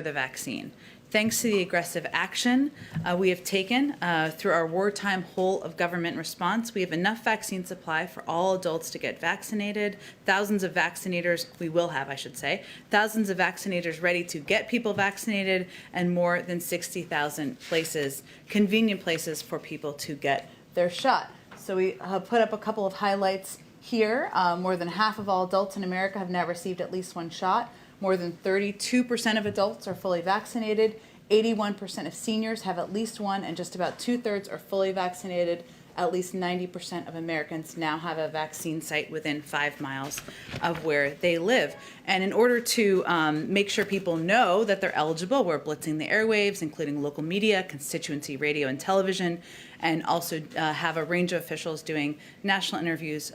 the vaccine. Thanks to the aggressive action we have taken through our wartime whole of government response, we have enough vaccine supply for all adults to get vaccinated. Thousands of vaccinators, we will have, I should say, thousands of vaccinators ready to get people vaccinated, and more than 60,000 places, convenient places for people to get their shot. So we have put up a couple of highlights here. More than half of all adults in America have now received at least one shot. More than 32% of adults are fully vaccinated. 81% of seniors have at least one, and just about 2/3 are fully vaccinated. At least 90% of Americans now have a vaccine site within 5 miles of where they live. And in order to make sure people know that they're eligible, we're blitzing the airwaves, including local media, constituency radio and television, and also have a range of officials doing national interviews,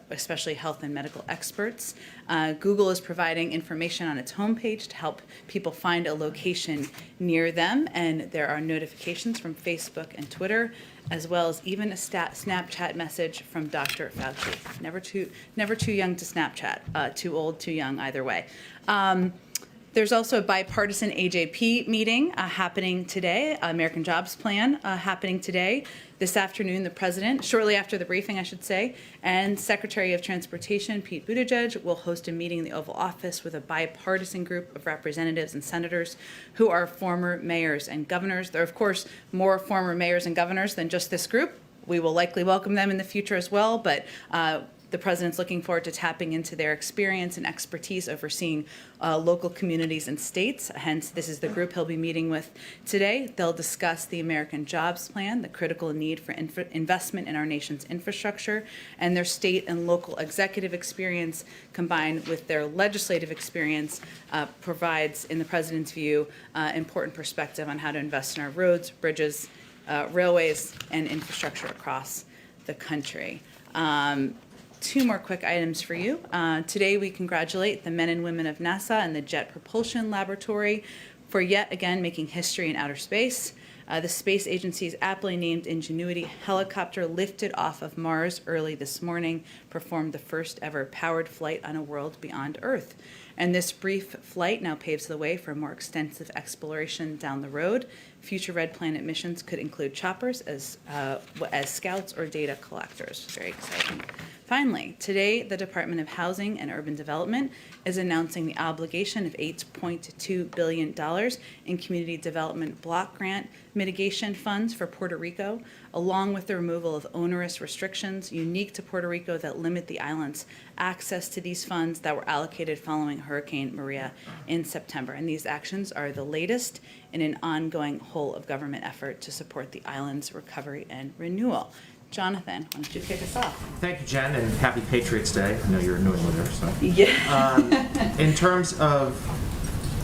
especially health and medical experts. Google is providing information on its homepage to help people find a location near them, and there are notifications from Facebook and Twitter, as well as even a Snapchat message from Dr. Fauci. Never too young to Snapchat, too old, too young, either way. There's also a bipartisan AJP meeting happening today, American Jobs Plan happening today. This afternoon, the president, shortly after the briefing, I should say, and Secretary of Transportation, Pete Buttigieg, will host a meeting in the Oval Office with a bipartisan group of representatives and senators who are former mayors and governors. There are, of course, more former mayors and governors than just this group. We will likely welcome them in the future as well, but the president's looking forward to tapping into their experience and expertise overseeing local communities and states. Hence, this is the group he'll be meeting with today. They'll discuss the American Jobs Plan, the critical need for investment in our nation's infrastructure, and their state and local executive experience combined with their legislative experience provides, in the president's view, important perspective on how to invest in our roads, bridges, railways, and infrastructure across the country. Two more quick items for you. Today we congratulate the men and women of NASA and the Jet Propulsion Laboratory for yet again making history in outer space. The space agency's aptly named Ingenuity helicopter lifted off of Mars early this morning, performed the first ever powered flight on a world beyond Earth. And this brief flight now paves the way for more extensive exploration down the road. Future Red Planet missions could include choppers as scouts or data collectors. Very exciting. Finally, today the Department of Housing and Urban Development is announcing the obligation of $8.2 billion in community development block grant mitigation funds for Puerto Rico, along with the removal of onerous restrictions unique to Puerto Rico that limit the island's access to these funds that were allocated following Hurricane Maria in September. And these actions are the latest in an ongoing whole of government effort to support the island's recovery and renewal. Jonathan, why don't you kick us off? Thank you, Jen, and happy Patriots Day. I know you're a New Englander, so. Yeah. In terms of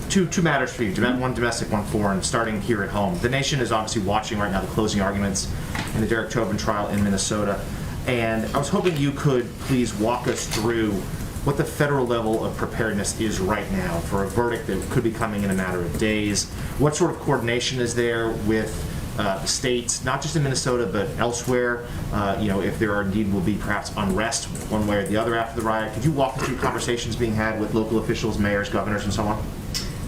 two matters for you, one domestic, one foreign, starting here at home. The nation is obviously watching right now the closing arguments in the Derek Chauvin trial in Minnesota, and I was hoping you could please walk us through what the federal level of preparedness is right now for a verdict that could be coming in a matter of days. What sort of coordination is there with states, not just in Minnesota, but elsewhere, if there indeed will be perhaps unrest one way or the other after the riot? Could you walk us through conversations being had with local officials, mayors, governors, and so on?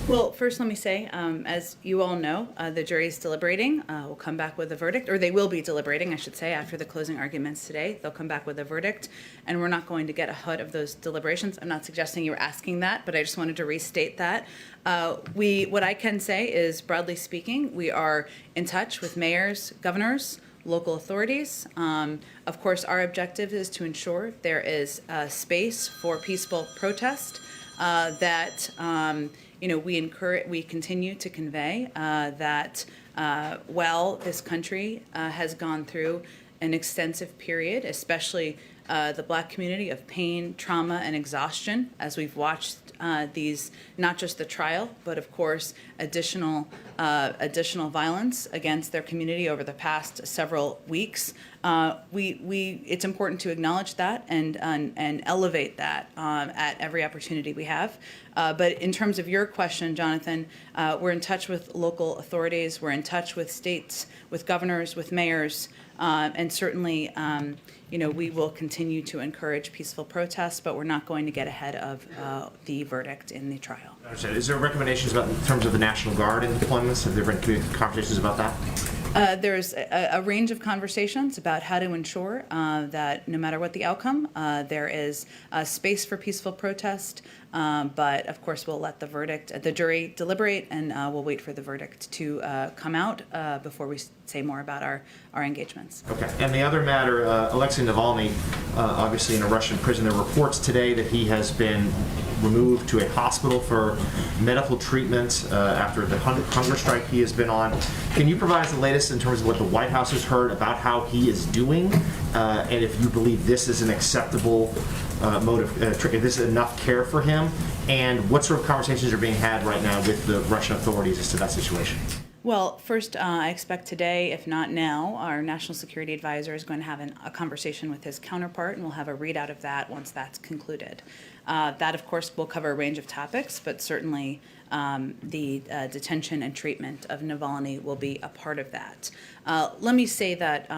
Well, first let me say, as you all know, the jury is deliberating. We'll come back with a verdict, or they will be deliberating, I should say, after the closing arguments today. They'll come back with a verdict, and we're not going to get ahead of those deliberations. I'm not suggesting you were asking that, but I just wanted to restate that. What I can say is, broadly speaking, we are in touch with mayors, governors, local authorities. Of course, our objective is to ensure there is space for peaceful protest, we continue to convey that while this country has gone through an extensive period, especially the Black community, of pain, trauma, and exhaustion, as we've watched these, not just the trial, but of course additional violence against their community over the past several weeks. It's important to acknowledge that and elevate that at every opportunity we have. But in terms of your question, Jonathan, we're in touch with local authorities. We're in touch with states, with governors, with mayors, and certainly, we will continue to encourage peaceful protests, but we're not going to get ahead of the verdict in the trial. Is there recommendations about in terms of the National Guard and deployments? Have there been conversations about that? There's a range of conversations about how to ensure that no matter what the outcome, there is space for peaceful protest. But of course, we'll let the jury deliberate, and we'll wait for the verdict to come out before we say more about our engagements. Okay. And the other matter, Alexei Navalny, obviously in a Russian prison. There are reports today that he has been removed to a hospital for medical treatment after the hunger strike he has been on. Can you provide us the latest in terms of what the White House has heard about how he is doing, and if you believe this is an acceptable motive, if this is enough care for him, and what sort of conversations are being had right now with the Russian authorities as to that situation? Well, first, I expect today, if not now, our national security advisor is going to have a conversation with his counterpart, and we'll have a readout of that once that's concluded. That, of course, will cover a range of topics, but certainly the detention and treatment of Navalny will be a part of that. Let me say that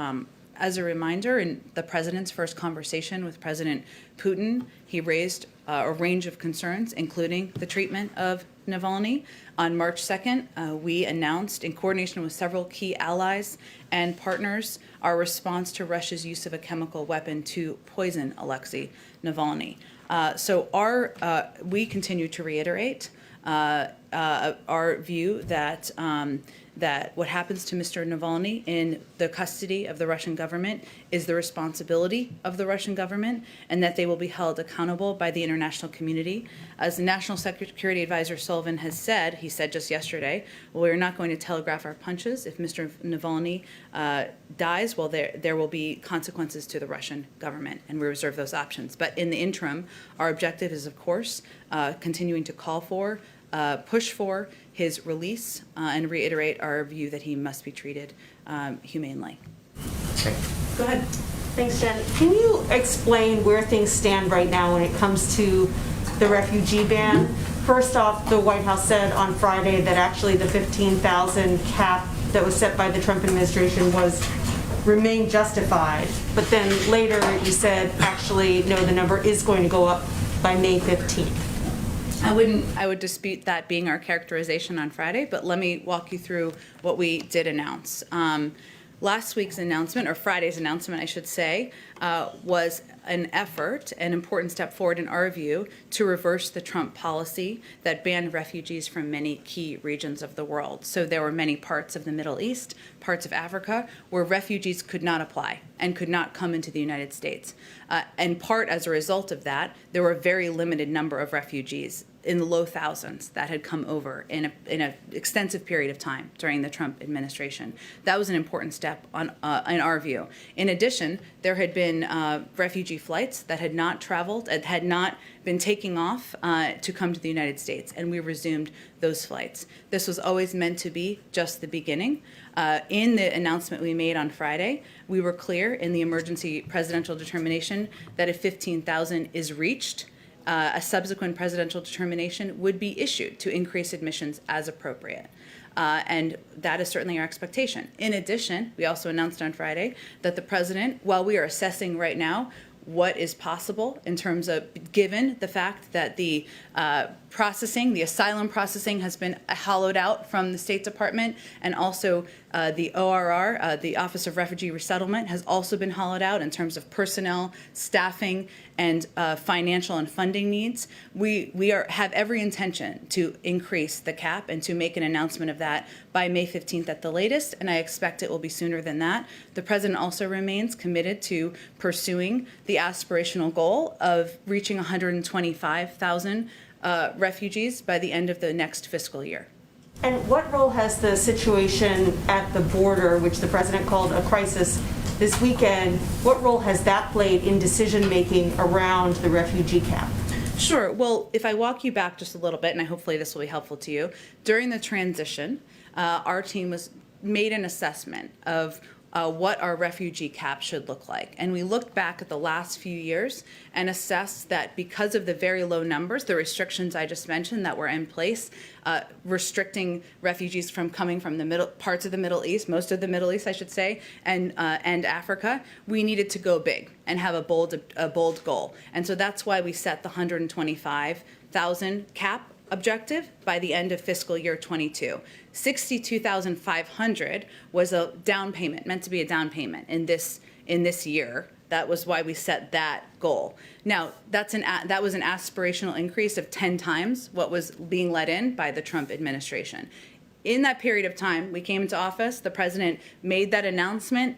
as a reminder, in the president's first conversation with President Putin, he raised a range of concerns, including the treatment of Navalny. On March 2nd, we announced, in coordination with several key allies and partners, our response to Russia's use of a chemical weapon to poison Alexei Navalny. We continue to reiterate our view that that what happens to Mr. Navalny in the custody of the Russian government is the responsibility of the Russian government, and that they will be held accountable by the international community. As the National Security Advisor Chauvin has said, he said just yesterday, well, we're not going to telegraph our punches. If Mr. Navalny dies, well, there will be consequences to the Russian government, and we reserve those options. But in the interim, our objective is, of course, continuing to call for, push for his release, and reiterate our view that he must be treated humanely. Okay. Go ahead. Thanks, Jen. Can you explain where things stand right now when it comes to the refugee ban? First off, the White House said on Friday that actually the 15,000 cap that was set by the Trump administration remained justified. But then later you said, actually, no, the number is going to go up by May 15th. I would dispute that being our characterization on Friday, but let me walk you through what we did announce. Last week's announcement, or Friday's announcement, I should say, was an effort, an important step forward in our view, to reverse the Trump policy that banned refugees from many key regions of the world. So there were many parts of the Middle East, parts of Africa, where refugees could not apply and could not come into the United States. And part as a result of that, there were a very limited number of refugees in the low thousands that had come over in an extensive period of time during the Trump administration. That was an important step in our view. In addition, there had been refugee flights that had not traveled and had not been taking off to come to the United States, and we resumed those flights. This was always meant to be just the beginning. In the announcement we made on Friday, we were clear in the emergency presidential determination that if 15,000 is reached, a subsequent presidential determination would be issued to increase admissions as appropriate. And that is certainly our expectation. In addition, we also announced on Friday that the president, while we are assessing right now what is possible in terms of, given the fact that the asylum processing has been hollowed out from the State Department, and also the ORR, the Office of Refugee Resettlement, has also been hollowed out in terms of personnel, staffing, and financial and funding needs. We have every intention to increase the cap and to make an announcement of that by May 15th at the latest, and I expect it will be sooner than that. The president also remains committed to pursuing the aspirational goal of reaching 125,000 refugees by the end of the next fiscal year. And what role has the situation at the border, which the president called a crisis this weekend, what role has that played in decision-making around the refugee cap? Sure. Well, if I walk you back just a little bit, and hopefully this will be helpful to you, during the transition, our team made an assessment of what our refugee cap should look like. And we looked back at the last few years and assessed that because of the very low numbers, the restrictions I just mentioned that were in place, restricting refugees from coming from the middle parts of the Middle East, most of the Middle East, I should say, and Africa, we needed to go big and have a bold goal. And so that's why we set the 125,000 cap objective by the end of fiscal year 22. 62,500 was a down payment, meant to be a down payment in this year. That was why we set that goal. Now, that was an aspirational increase of 10 times what was being let in by the Trump administration. In that period of time, we came into office, the president made that announcement,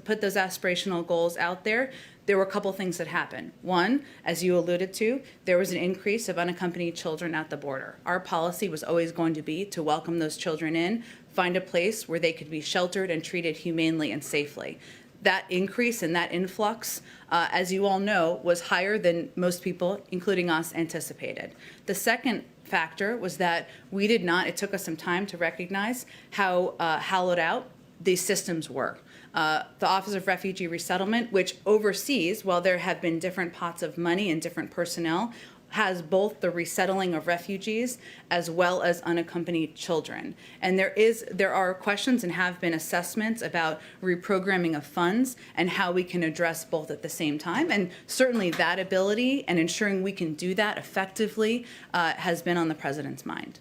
put those aspirational goals out there. There were a couple things that happened. One, as you alluded to, there was an increase of unaccompanied children at the border. Our policy was always going to be to welcome those children in, find a place where they could be sheltered and treated humanely and safely. That increase and that influx, as you all know, was higher than most people, including us, anticipated. The second factor was that it took us some time to recognize how hollowed out these systems were. The Office of Refugee Resettlement, which oversees, while there have been different pots of money and different personnel, has both the resettling of refugees as well as unaccompanied children. And there are questions and have been assessments about reprogramming of funds and how we can address both at the same time. And certainly that ability and ensuring we can do that effectively has been on the president's mind.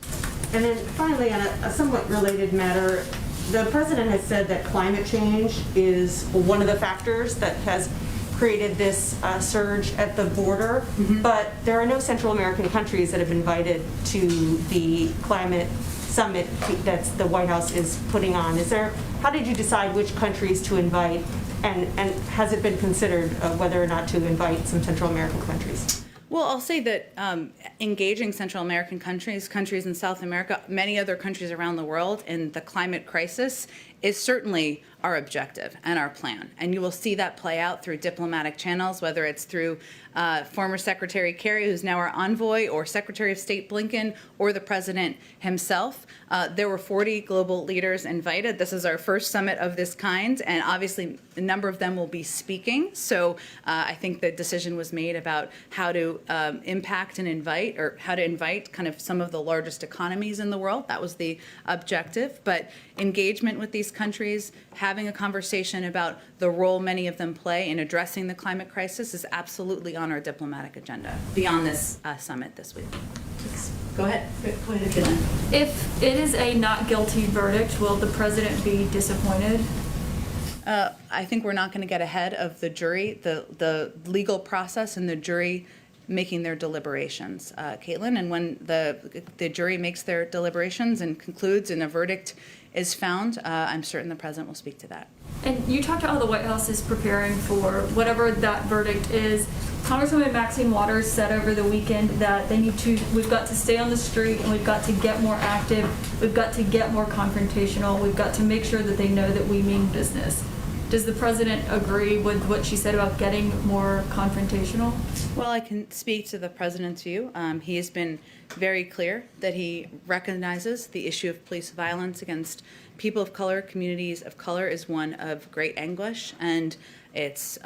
And then finally, on a somewhat related matter, the president has said that climate change is one of the factors that has created this surge at the border, but there are no Central American countries that have been invited to the climate summit that the White House is putting on. How did you decide which countries to invite, and has it been considered whether or not to invite some Central American countries? Well, I'll say that engaging Central American countries in South America, many other countries around the world in the climate crisis is certainly our objective and our plan. And you will see that play out through diplomatic channels, whether it's through former Secretary Kerry, who's now our envoy, or Secretary of State Blinken, or the president himself. There were 40 global leaders invited. This is our first summit of this kind, and obviously a number of them will be speaking. So I think the decision was made about how to impact and invite, or how to invite kind of some of the largest economies in the world. That was the objective. But engagement with these countries, having a conversation about the role many of them play in addressing the climate crisis is absolutely on our diplomatic agenda beyond this summit this week. Go ahead. Go ahead, Caitlin. If it is a not guilty verdict, will the president be disappointed? I think we're not going to get ahead of the jury, the legal process, and the jury making their deliberations, Caitlin. And when the jury makes their deliberations and concludes and a verdict is found, I'm certain the president will speak to that. And you talked about how the White House is preparing for whatever that verdict is. Congresswoman Maxine Waters said over the weekend that we've got to stay on the street, and we've got to get more active, we've got to get more confrontational, we've got to make sure that they know that we mean business. Does the president agree with what she said about getting more confrontational? Well, I can speak to the president's view. He has been very clear that he recognizes the issue of police violence against people of color, communities of color, is one of great anguish, and it's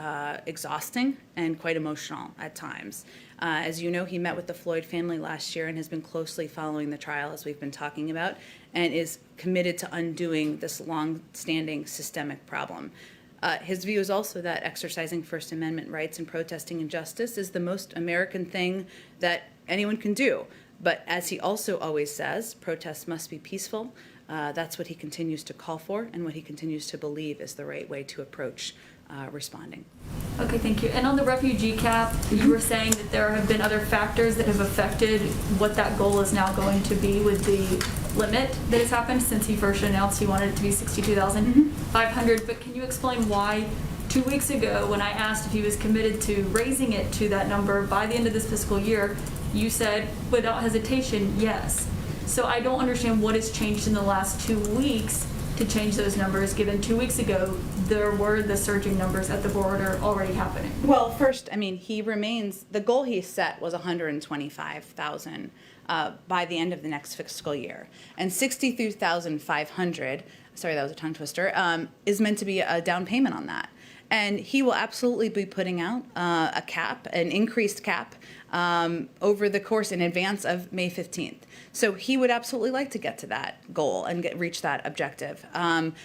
exhausting and quite emotional at times. As you know, he met with the Floyd family last year and has been closely following the trial, as we've been talking about, and is committed to undoing this long-standing systemic problem. His view is also that exercising First Amendment rights and protesting injustice is the most American thing that anyone can do. But as he also always says, protests must be peaceful. That's what he continues to call for and what he continues to believe is the right way to approach responding. Okay, thank you. And on the refugee cap, you were saying that there have been other factors that have affected what that goal is now going to be with the limit that has happened since he first announced he wanted it to be 62,500. But can you explain why 2 weeks ago, when I asked if he was committed to raising it to that number by the end of this fiscal year, you said without hesitation, yes. So I don't understand what has changed in the last 2 weeks to change those numbers, given 2 weeks ago there were the surging numbers at the border already happening. Well, first, I mean, the goal he set was 125,000 by the end of the next fiscal year. And 63,500, sorry, that was a tongue twister, is meant to be a down payment on that. And he will absolutely be putting out a cap, an increased cap, over the course in advance of May 15th. So he would absolutely like to get to that goal and reach that objective.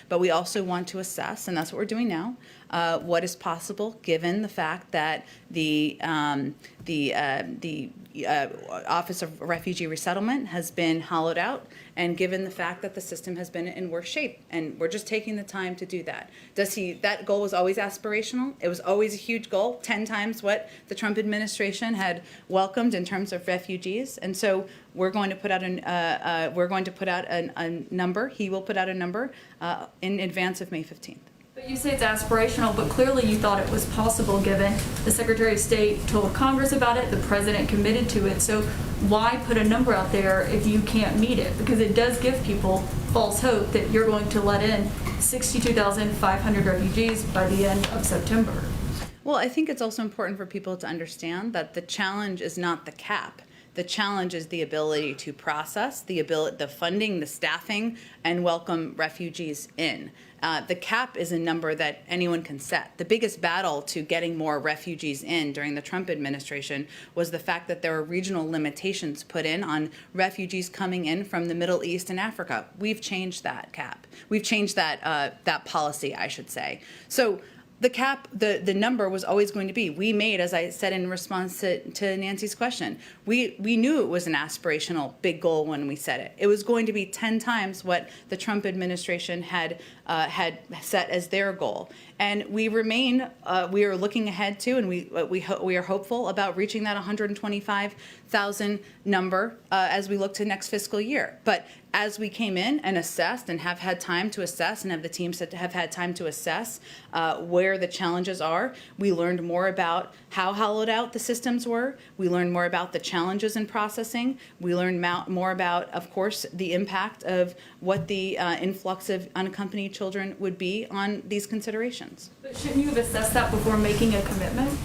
But we also want to assess, and that's what we're doing now, what is possible given the fact that the Office of Refugee Resettlement has been hollowed out, and given the fact that the system has been in worse shape, and we're just taking the time to do that. That goal was always aspirational. It was always a huge goal, 10 times what the Trump administration had welcomed in terms of refugees, and so we're going to put out a number. He will put out a number in advance of May 15th. But you say it's aspirational, but clearly you thought it was possible given the Secretary of State told Congress about it, the President committed to it. So why put a number out there if you can't meet it? Because it does give people false hope that you're going to let in 62,500 refugees by the end of September. Well, I think it's also important for people to understand that the challenge is not the cap. The challenge is the ability to process, the funding, the staffing, and welcome refugees in. The cap is a number that anyone can set. The biggest battle to getting more refugees in during the Trump administration was the fact that there were regional limitations put in on refugees coming in from the Middle East and Africa. We've changed that cap. We've changed that policy, I should say. So the cap, the number was always going to be. We made, as I said in response to Nancy's question, we knew it was an aspirational big goal when we set it. It was going to be 10 times what the Trump administration had set as their goal. And we remain, we are looking ahead to, and we are hopeful about reaching that 125,000 number as we look to next fiscal year. But as we came in and assessed and have had time to assess and have the teams that have had time to assess where the challenges are, we learned more about how hollowed out the systems were. We learned more about the challenges in processing. We learned more about, of course, the impact of what the influx of unaccompanied children would be on these considerations. But shouldn't you have assessed that before making a commitment?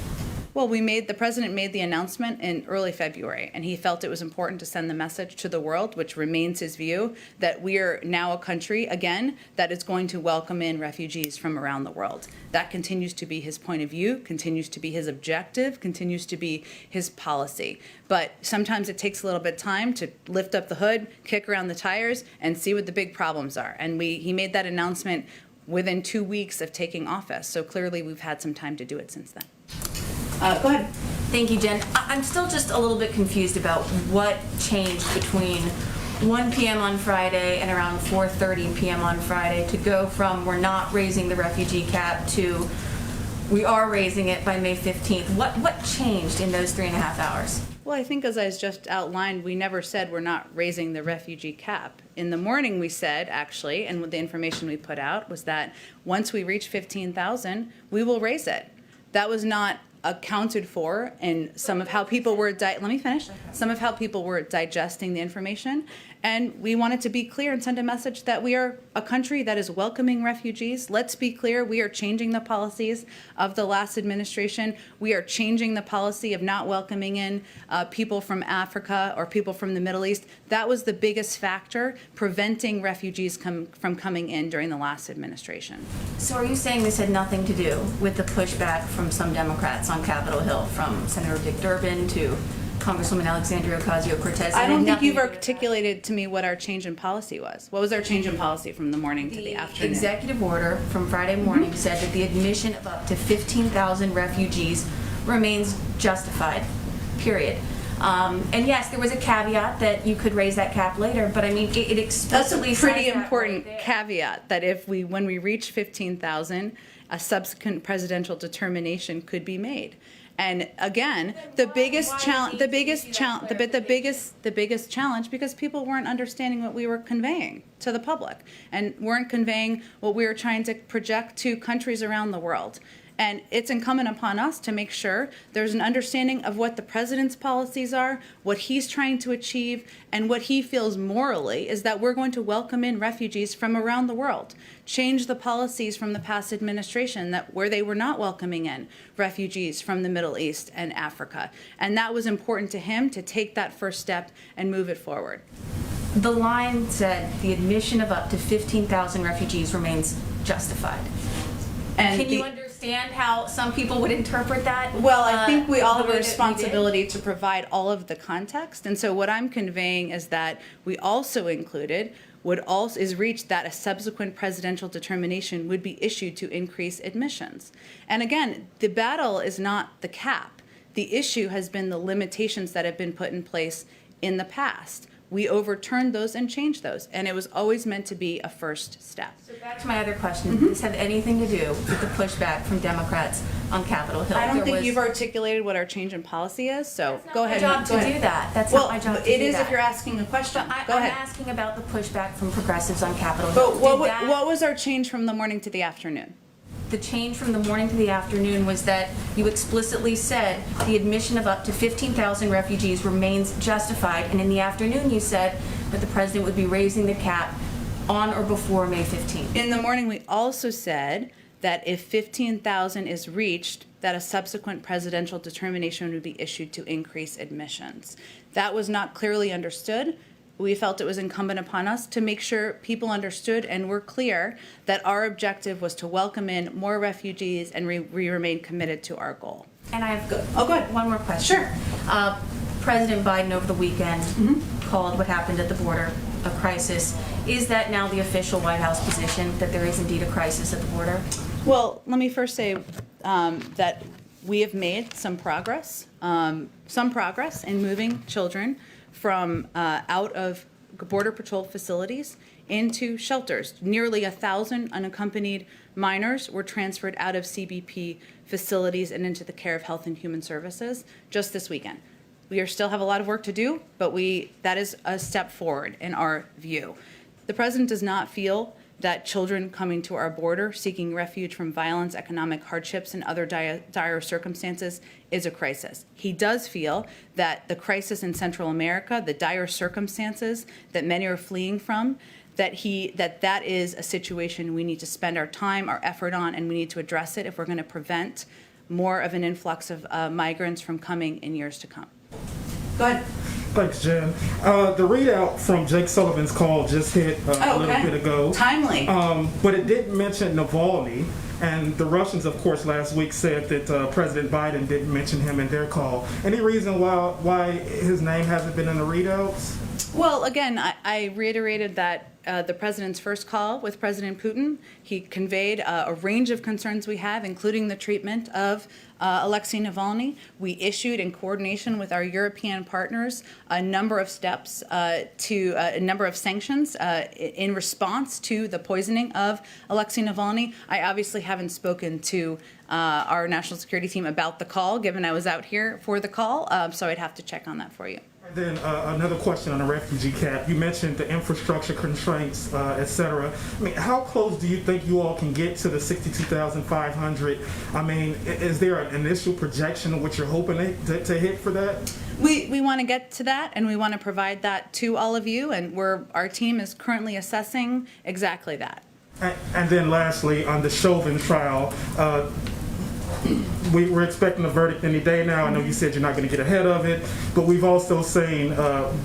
Well, the president made the announcement in early February, and he felt it was important to send the message to the world, which remains his view, that we are now a country, again, that is going to welcome in refugees from around the world. That continues to be his point of view, continues to be his objective, continues to be his policy. But sometimes it takes a little bit of time to lift up the hood, kick around the tires, and see what the big problems are. And he made that announcement within 2 weeks of taking office. So clearly we've had some time to do it since then. Go ahead. Thank you, Jen. I'm still just a little bit confused about what changed between 1 p.m. on Friday and around 4:30 p.m. on Friday to go from we're not raising the refugee cap to we are raising it by May 15th. What changed in those 3.5 hours? Well, I think as I just outlined, we never said we're not raising the refugee cap. In the morning we said, actually, and with the information we put out, was that once we reach 15,000, we will raise it. That was not accounted for in some of how people were some of how people were digesting the information, and we wanted to be clear and send a message that we are a country that is welcoming refugees. Let's be clear, we are changing the policies of the last administration. We are changing the policy of not welcoming in people from Africa or people from the Middle East. That was the biggest factor preventing refugees from coming in during the last administration. So are you saying this had nothing to do with the pushback from some Democrats on Capitol Hill, from Senator Dick Durbin to Congresswoman Alexandria Ocasio-Cortez? I don't think you've articulated to me what our change in policy was. What was our change in policy from the morning to the afternoon? The executive order from Friday morning said that the admission of up to 15,000 refugees remains justified, period. And yes, there was a caveat that you could raise that cap later, but I mean, it explicitly That's a pretty says that important right there. caveat, that when we reach 15,000, a subsequent presidential determination could be made. And again, the biggest challenge, because people weren't understanding what we were conveying to the public and weren't conveying what we were trying to project to countries around the world. And it's incumbent upon us to make sure there's an understanding of what the president's policies are, what he's trying to achieve, and what he feels morally is that we're going to welcome in refugees from around the world, change the policies from the past administration that where they were not welcoming in refugees from the Middle East and Africa. And that was important to him to take that first step and move it forward. The line said the admission of up to 15,000 refugees remains justified. And Can you understand how some people would interpret that? Well, I think we all the have a way that we did? responsibility to provide all of the context. And so what I'm conveying is that we also included is reached that a subsequent presidential determination would be issued to increase admissions. And again, the battle is not the cap. The issue has been the limitations that have been put in place in the past. We overturned those and changed those, and it was always meant to be a first step. So back to my other question, does this have anything to do with the pushback from Democrats on Capitol Hill? I don't think you've articulated what our change in policy is, so go ahead. It's not my job go to ahead. do that. That's Well, not my job to do it is that. if you're asking a question. But Go I'm ahead. asking about the pushback from progressives on Capitol Hill. But what, Did that- what was our change from the morning to the afternoon? The change from the morning to the afternoon was that you explicitly said the admission of up to 15,000 refugees remains justified, and in the afternoon you said that the president would be raising the cap on or before May 15th. In the morning, we also said that if 15,000 is reached, that a subsequent presidential determination would be issued to increase admissions. That was not clearly understood. We felt it was incumbent upon us to make sure people understood and were clear that our objective was to welcome in more refugees, and we remain committed to our goal. And I have go ahead. one more question. Sure. President Biden over the weekend called what happened at the border a crisis. Is that now the official White House position, that there is indeed a crisis at the border? Well, let me first say that we have made some progress in moving children from out of Border Patrol facilities into shelters. Nearly 1,000 unaccompanied minors were transferred out of CBP facilities and into the care of Health and Human Services just this weekend. We still have a lot of work to do, but that is a step forward in our view. The president does not feel that children coming to our border seeking refuge from violence, economic hardships, and other dire circumstances is a crisis. He does feel that the crisis in Central America, the dire circumstances that many are fleeing from, that is a situation we need to spend our time, our effort on, and we need to address it if we're going to prevent more of an influx of migrants from coming in years to come. Go ahead. Thanks, Jen. The readout from Jake Sullivan's call just hit a little bit ago. Timely. But it didn't mention Navalny, and the Russians, of course, last week said that President Biden didn't mention him in their call. Any reason why his name hasn't been in the readouts? Well, again, I reiterated that the president's first call with President Putin, he conveyed a range of concerns we have, including the treatment of Alexei Navalny. We issued, in coordination with our European partners, a number of steps a number of sanctions in response to the poisoning of Alexei Navalny. I obviously haven't spoken to our national security team about the call, given I was out here for the call, so I'd have to check on that for you. Then another question on the refugee cap. You mentioned the infrastructure constraints, et cetera. I mean, how close do you think you all can get to the 62,500? I mean, is there an initial projection of what you're hoping to hit for that? We want to get to that, and we want to provide that to all of you, and our team is currently assessing exactly that. And then lastly, on the Chauvin trial, we're expecting a verdict any day now. I know you said you're not going to get ahead of it, but we've also seen, of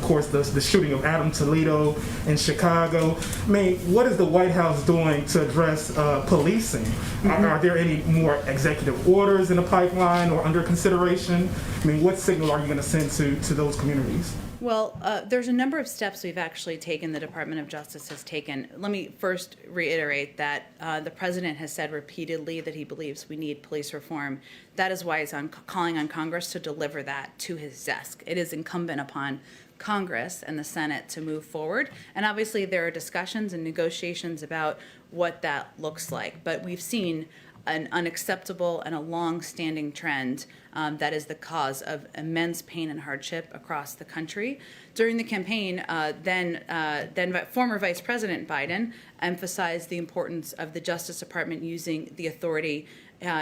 course, the shooting of Adam Toledo in Chicago. I mean, what is the White House doing to address policing? Are there any more executive orders in the pipeline or under consideration? I mean, what signal are you going to send to those communities? Well, there's a number of steps we've actually taken, the Department of Justice has taken. Let me first reiterate that the president has said repeatedly that he believes we need police reform. That is why he's calling on Congress to deliver that to his desk. It is incumbent upon Congress and the Senate to move forward. And obviously there are discussions and negotiations about what that looks like. But we've seen an unacceptable and a long-standing trend that is the cause of immense pain and hardship across the country. During the campaign, then former Vice President Biden emphasized the importance of the Justice Department using the authority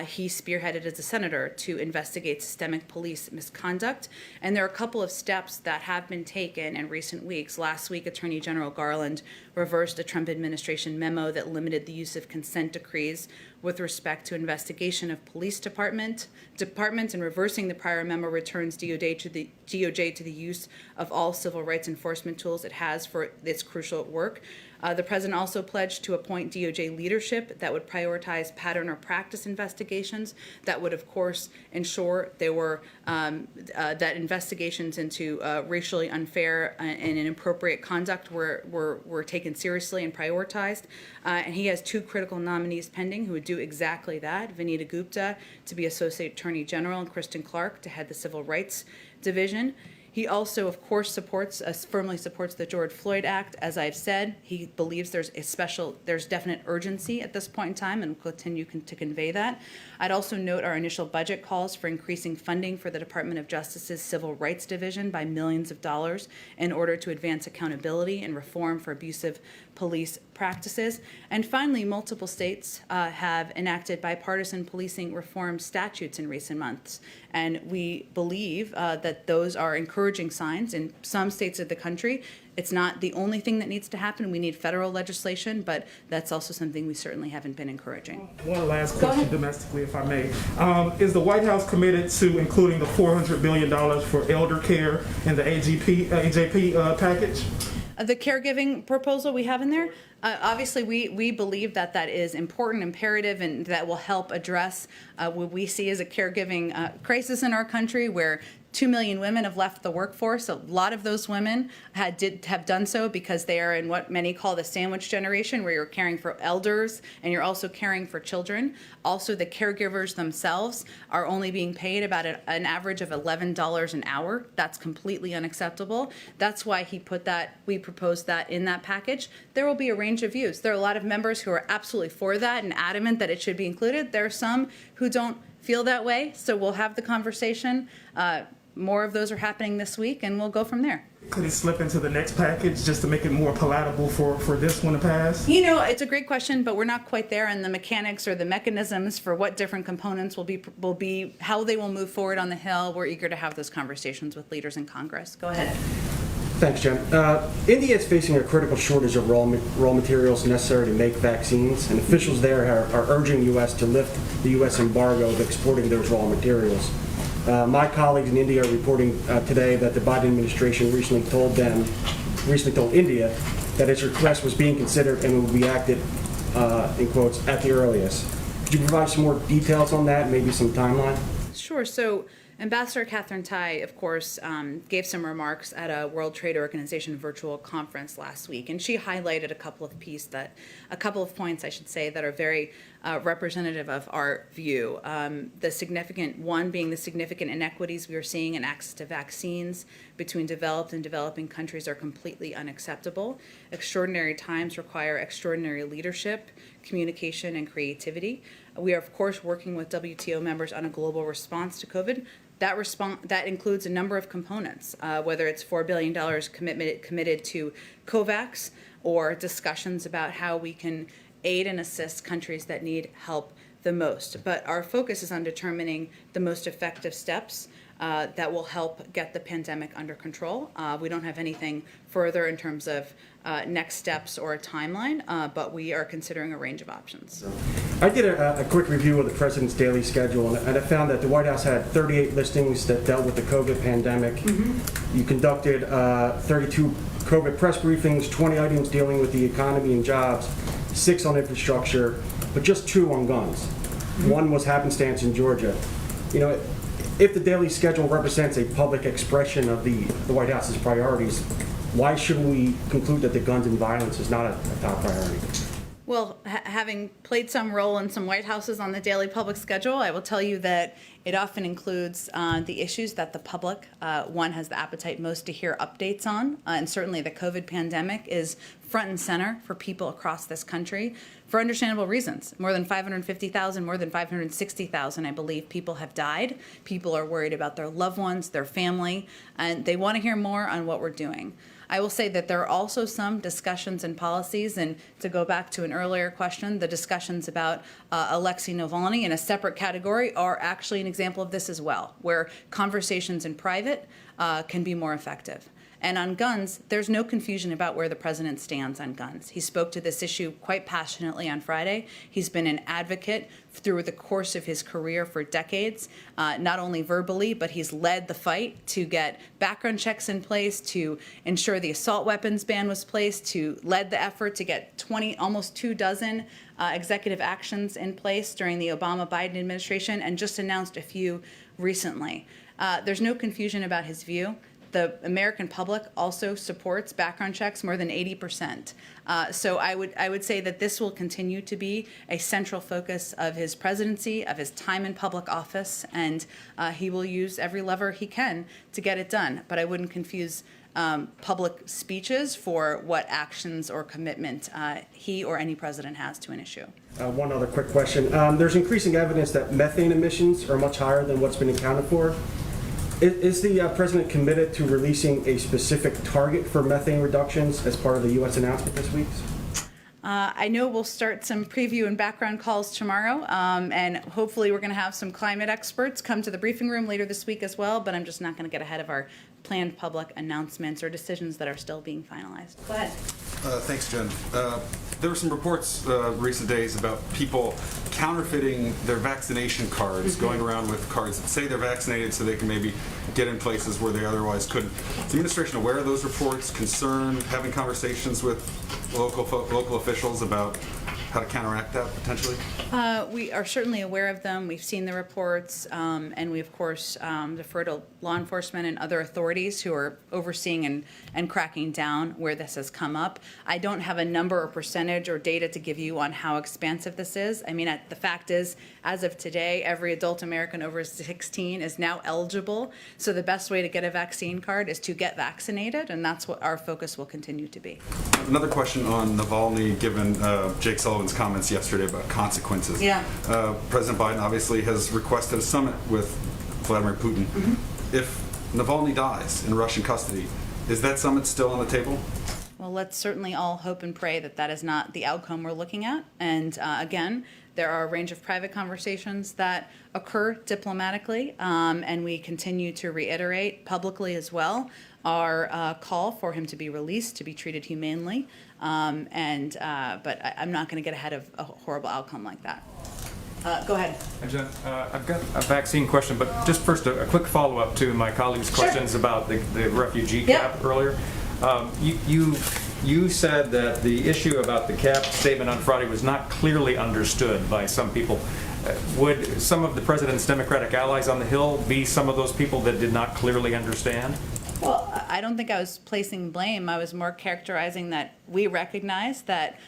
he spearheaded as a senator to investigate systemic police misconduct. And there are a couple of steps that have been taken in recent weeks. Last week, Attorney General Garland reversed a Trump administration memo that limited the use of consent decrees with respect to investigation of police departments, and reversing the prior memo returns DOJ to the use of all civil rights enforcement tools it has for its crucial work. The president also pledged to appoint DOJ leadership that would prioritize pattern or practice investigations that would, of course, ensure there were that investigations into racially unfair and inappropriate conduct were taken seriously and prioritized. And he has two critical nominees pending who would do exactly that: Vanita Gupta to be Associate Attorney General and Kristen Clark to head the Civil Rights Division. He also, of course, firmly supports the George Floyd Act. As I've said, he believes there's definite urgency at this point in time, and will continue to convey that. I'd also note our initial budget calls for increasing funding for the Department of Justice's Civil Rights Division by millions of dollars in order to advance accountability and reform for abusive police practices. And finally, multiple states have enacted bipartisan policing reform statutes in recent months. And we believe that those are encouraging signs in some states of the country. It's not the only thing that needs to happen. We need federal legislation, but that's also something we certainly haven't been encouraging. One last question domestically, if I may. Is the White House committed to including the $400 billion for elder care in the AJP package? The caregiving proposal we have in there, obviously we believe that is important, imperative, and that will help address what we see as a caregiving crisis in our country, where 2 million women have left the workforce. A lot of those women have done so because they are in what many call the sandwich generation, where you're caring for elders and you're also caring for children. Also, the caregivers themselves are only being paid about an average of $11 an hour. That's completely unacceptable. That's why we proposed that in that package. There will be a range of views. There are a lot of members who are absolutely for that and adamant that it should be included. There are some who don't feel that way, so we'll have the conversation. More of those are happening this week, and we'll go from there. Could it slip into the next package just to make it more palatable for this one to pass? You know, it's a great question, but we're not quite there in the mechanics or the mechanisms for what different components will be, how they will move forward on the Hill. We're eager to have those conversations with leaders in Congress. Go ahead. Thanks, Jen. India is facing a critical shortage of raw materials necessary to make vaccines, and officials there are urging the U.S. to lift the U.S. embargo of exporting those raw materials. My colleagues in India are reporting today that the Biden administration recently told India that its request was being considered and would be acted, in quotes, at the earliest. Could you provide some more details on that, maybe some timeline? Sure. So Ambassador Catherine Tai, of course, gave some remarks at a World Trade Organization virtual conference last week, and she highlighted a couple of points, I should say, that are very representative of our view. The significant one being the significant inequities we are seeing in access to vaccines between developed and developing countries are completely unacceptable. Extraordinary times require extraordinary leadership, communication, and creativity. We are, of course, working with WTO members on a global response to COVID. That includes a number of components, whether it's $4 billion committed to COVAX, or discussions about how we can aid and assist countries that need help the most. But our focus is on determining the most effective steps that will help get the pandemic under control. We don't have anything further in terms of next steps or a timeline, but we are considering a range of options. I did a quick review of the president's daily schedule, and I found that the White House had 38 listings that dealt with the COVID pandemic. Mm-hmm. You conducted 32 COVID press briefings, 20 items dealing with the economy and jobs, 6 on infrastructure, but just 2 on guns. Mm-hmm. 1 was happenstance in Georgia. You know, if the daily schedule represents a public expression of the White House's priorities, why shouldn't we conclude that the guns and violence is not a top priority? Well, having played some role in some White Houses on the daily public schedule, I will tell you that it often includes the issues that the public, one, has the appetite most to hear updates on. And certainly the COVID pandemic is front and center for people across this country for understandable reasons. More than 550,000, more than 560,000, I believe, people have died. People are worried about their loved ones, their family, and they want to hear more on what we're doing. I will say that there are also some discussions and policies, and to go back to an earlier question, the discussions about Alexei Navalny in a separate category are actually an example of this as well, where conversations in private can be more effective. And on guns, there's no confusion about where the president stands on guns. He spoke to this issue quite passionately on Friday. He's been an advocate through the course of his career for decades, not only verbally, but he's led the fight to get background checks in place, to ensure the assault weapons ban was placed, to led the effort to get almost 24 executive actions in place during the Obama-Biden administration, and just announced a few recently. There's no confusion about his view. The American public also supports background checks more than 80%. So I would say that this will continue to be a central focus of his presidency, of his time in public office, and he will use every lever he can to get it done. But I wouldn't confuse public speeches for what actions or commitment he or any president has to an issue. One other quick question. There's increasing evidence that methane emissions are much higher than what's been accounted for. Is the president committed to releasing a specific target for methane reductions as part of the U.S. announcement this week? I know we'll start some preview and background calls tomorrow, and hopefully we're going to have some climate experts come to the briefing room later this week as well, but I'm just not going to get ahead of our planned public announcements or decisions that are still being finalized. Go ahead. Thanks, Jen. There were some reports recent days about people counterfeiting their vaccination cards, going around with cards that say they're vaccinated so they can maybe get in places where they otherwise couldn't. Is the administration aware of those reports, concerned, having conversations with local officials about how to counteract that potentially? We are certainly aware of them. We've seen the reports, and we, of course, defer to law enforcement and other authorities who are overseeing and cracking down where this has come up. I don't have a number or percentage or data to give you on how expansive this is. I mean, the fact is, as of today, every adult American over 16 is now eligible. So the best way to get a vaccine card is to get vaccinated, and that's what our focus will continue to be. Another question on Navalny, given Jake Sullivan's comments yesterday about consequences. Yeah. President Biden obviously has requested a summit with Vladimir Putin. If Navalny dies in Russian custody, is that summit still on the table? Well, let's certainly all hope and pray that that is not the outcome we're looking at. And again, there are a range of private conversations that occur diplomatically, and we continue to reiterate publicly as well our call for him to be released, to be treated humanely. But I'm not going to get ahead of a horrible outcome like that. Go ahead. Hi, Jen. I've got a vaccine question, but just first a quick follow-up to my colleague's questions about the refugee cap earlier. You said that the issue about the cap statement on Friday was not clearly understood by some people. Would some of the president's Democratic allies on the Hill be some of those people that did not clearly understand? Well, I don't think I was placing blame. I was more characterizing that we recognized that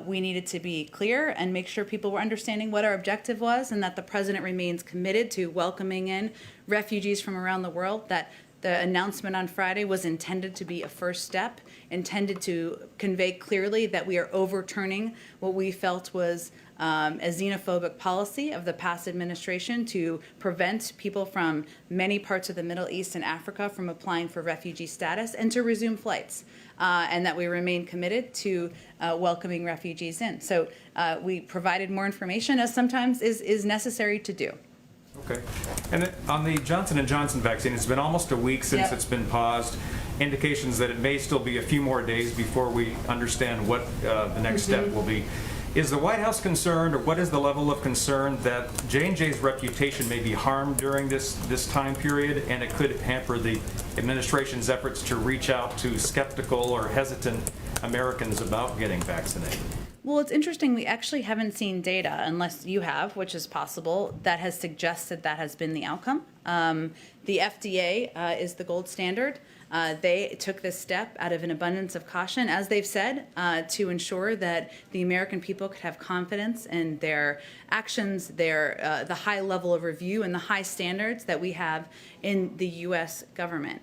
we needed to be clear and make sure people were understanding what our objective was, and that the president remains committed to welcoming in refugees from around the world, that the announcement on Friday was intended to be a first step, intended to convey clearly that we are overturning what we felt was a xenophobic policy of the past administration to prevent people from many parts of the Middle East and Africa from applying for refugee status, and to resume flights, and that we remain committed to welcoming refugees in. So we provided more information, as sometimes is necessary to do. Okay. And on the Johnson & Johnson vaccine, it's been almost a week since it's been paused. Indications that it may still be a few more days before we understand what the next step will be. Is the White House concerned, or what is the level of concern that J&J's reputation may be harmed during this time period, and it could hamper the administration's efforts to reach out to skeptical or hesitant Americans about getting vaccinated? Well, it's interesting. We actually haven't seen data, unless you have, which is possible, that has suggested that has been the outcome. The FDA is the gold standard. They took this step out of an abundance of caution, as they've said, to ensure that the American people could have confidence in their actions, the high level of review, and the high standards that we have in the U.S. government.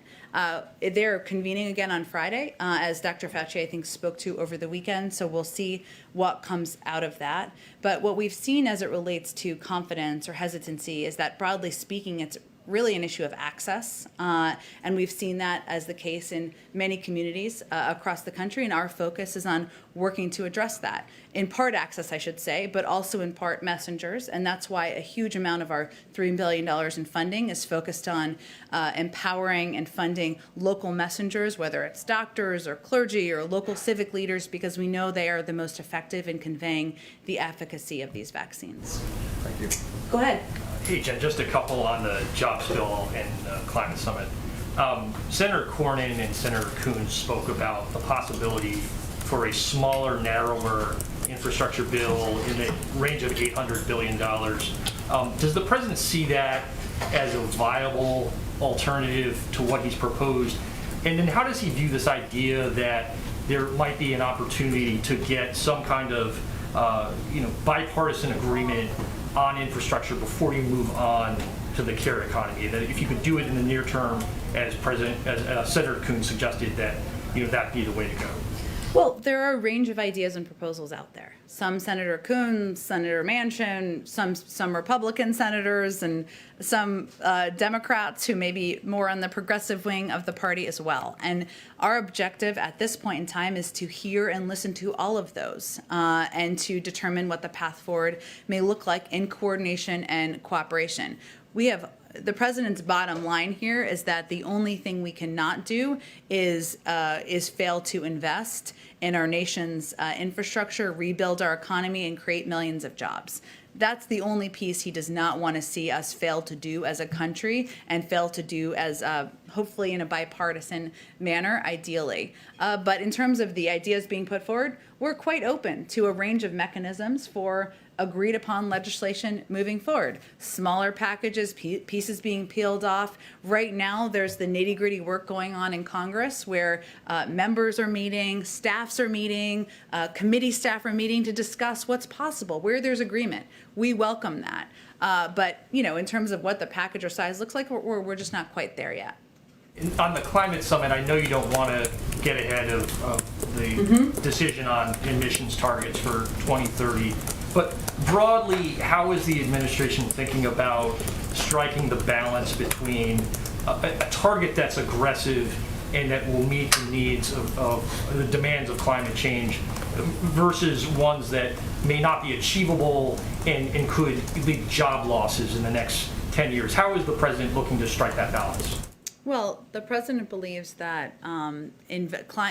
They're convening again on Friday, as Dr. Fauci, I think, spoke to over the weekend, so we'll see what comes out of that. But what we've seen as it relates to confidence or hesitancy is that, broadly speaking, it's really an issue of access, and we've seen that as the case in many communities across the country, and our focus is on working to address that. In part access, I should say, but also in part messengers, and that's why a huge amount of our $3 billion in funding is focused on empowering and funding local messengers, whether it's doctors or clergy or local civic leaders, because we know they are the most effective in conveying the efficacy of these vaccines. Thank you. Go ahead. Hey, Jen, just a couple on the jobs bill and climate summit. Senator Cornyn and Senator Coons spoke about the possibility for a smaller, narrower infrastructure bill in the range of $800 billion. Does the president see that as a viable alternative to what he's proposed? And then how does he view this idea that there might be an opportunity to get some kind of bipartisan agreement on infrastructure before you move on to the care economy? That if you could do it in the near term, as Senator Coons suggested, that that'd be the way to go. Well, there are a range of ideas and proposals out there. Some Senator Coons, Senator Manchin, some Republican senators, and some Democrats who may be more on the progressive wing of the party as well. And our objective at this point in time is to hear and listen to all of those and to determine what the path forward may look like in coordination and cooperation. The president's bottom line here is that the only thing we cannot do is fail to invest in our nation's infrastructure, rebuild our economy, and create millions of jobs. That's the only piece he does not want to see us fail to do as a country, and fail to do as hopefully in a bipartisan manner, ideally. But in terms of the ideas being put forward, we're quite open to a range of mechanisms for agreed upon legislation moving forward. Smaller packages, pieces being peeled off. Right now, there's the nitty-gritty work going on in Congress where members are meeting, staffs are meeting, committee staff are meeting to discuss what's possible, where there's agreement. We welcome that. But in terms of what the package or size looks like, we're just not quite there yet. On the climate summit, I know you don't want to get ahead of the decision on emissions targets for 2030, but broadly, how is the administration thinking about striking the balance between a target that's aggressive and that will meet the needs of the demands of climate change versus ones that may not be achievable and could lead job losses in the next 10 years? How is the president looking to strike that balance? Well, the president believes that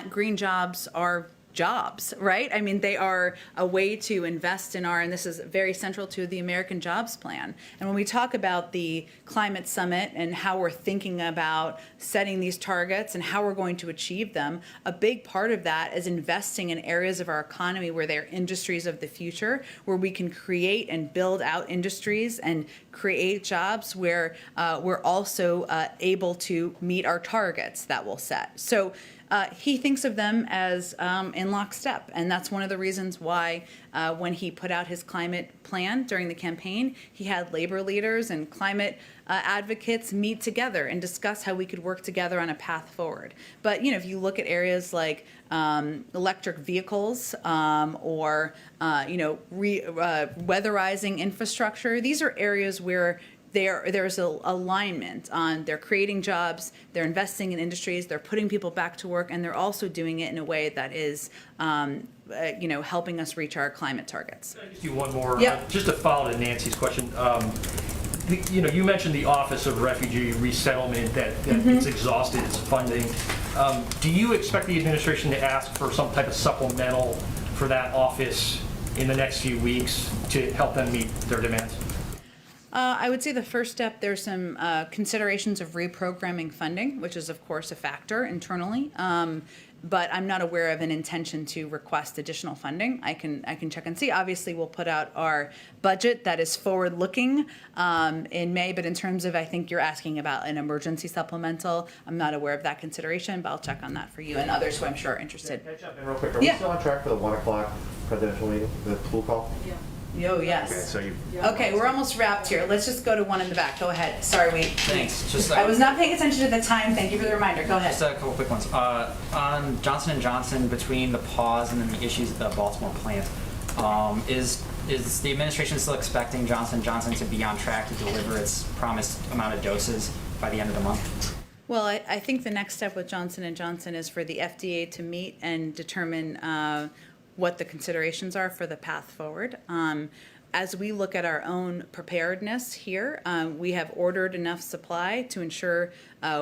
green jobs are jobs, right? I mean, they are a way to invest in and this is very central to the American Jobs Plan. And when we talk about the climate summit and how we're thinking about setting these targets and how we're going to achieve them, a big part of that is investing in areas of our economy where they're industries of the future, where we can create and build out industries and create jobs where we're also able to meet our targets that we'll set. So he thinks of them as in lockstep, and that's one of the reasons why when he put out his climate plan during the campaign, he had labor leaders and climate advocates meet together and discuss how we could work together on a path forward. But if you look at areas like electric vehicles or weatherizing infrastructure, these are areas where there's an alignment on they're creating jobs, they're investing in industries, they're putting people back to work, and they're also doing it in a way that is helping us reach our climate targets. Can I just do one more? Yep. Just to follow to Nancy's question. You mentioned the Office of Refugee Resettlement that it's exhausted its funding. Do you expect the administration to ask for some type of supplemental for that office in the next few weeks to help them meet their demands? I would say the first step, there's some considerations of reprogramming funding, which is, of course, a factor internally. but I'm not aware of an intention to request additional funding. I can check and see. Obviously, we'll put out our budget that is forward-looking in May, but in terms of, I think you're asking about an emergency supplemental, I'm not aware of that consideration, but I'll check on that for you and others who I'm sure are interested. Can I jump in real quick? Are we Yeah. still on track for the 1 o'clock presidential meeting, the pool call? Oh, Okay, yes. so you, Okay, we're almost wrapped here. Let's just go to one in the back. Go ahead. Sorry, wait. Thanks. Just I was not paying attention to the time. Thank you for the reminder. Go ahead. Just a couple quick ones. On Johnson & Johnson, between the pause and then the issues at the Baltimore plant, is the administration still expecting Johnson & Johnson to be on track to deliver its promised amount of doses by the end of the month? Well, I think the next step with Johnson & Johnson is for the FDA to meet and determine what the considerations are for the path forward. As we look at our own preparedness here, we have ordered enough supply to ensure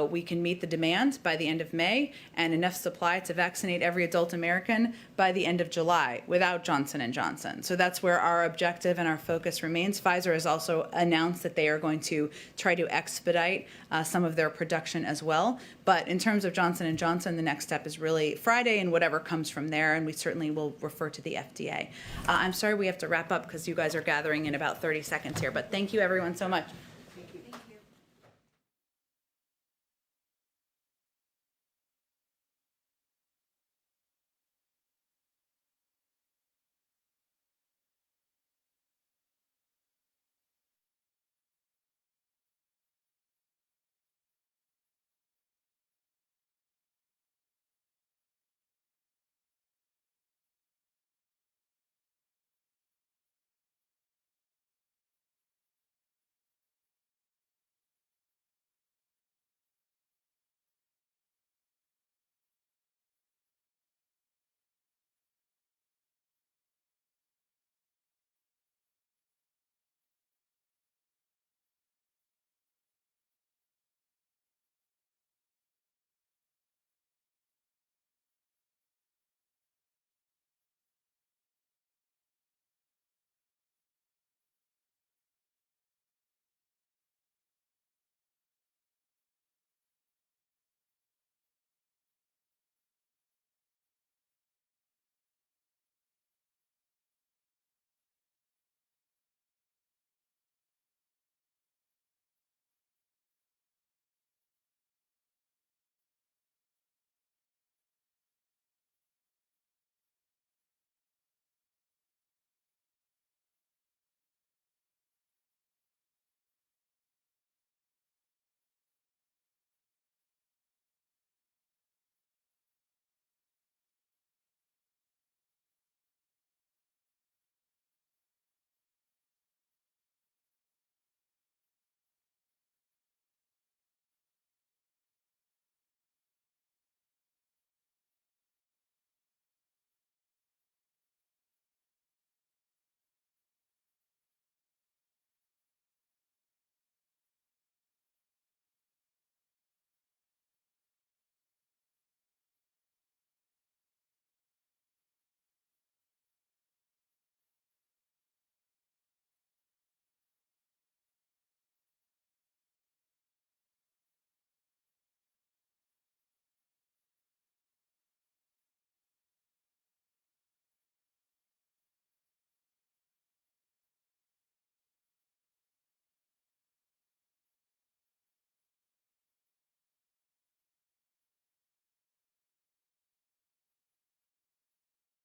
we can meet the demand by the end of May, and enough supply to vaccinate every adult American by the end of July without Johnson & Johnson. So that's where our objective and our focus remains. Pfizer has also announced that they are going to try to expedite some of their production as well. But in terms of Johnson & Johnson, the next step is really Friday and whatever comes from there, and we certainly will refer to the FDA. I'm sorry we have to wrap up because you guys are gathering in about 30 seconds here, but thank you everyone so much.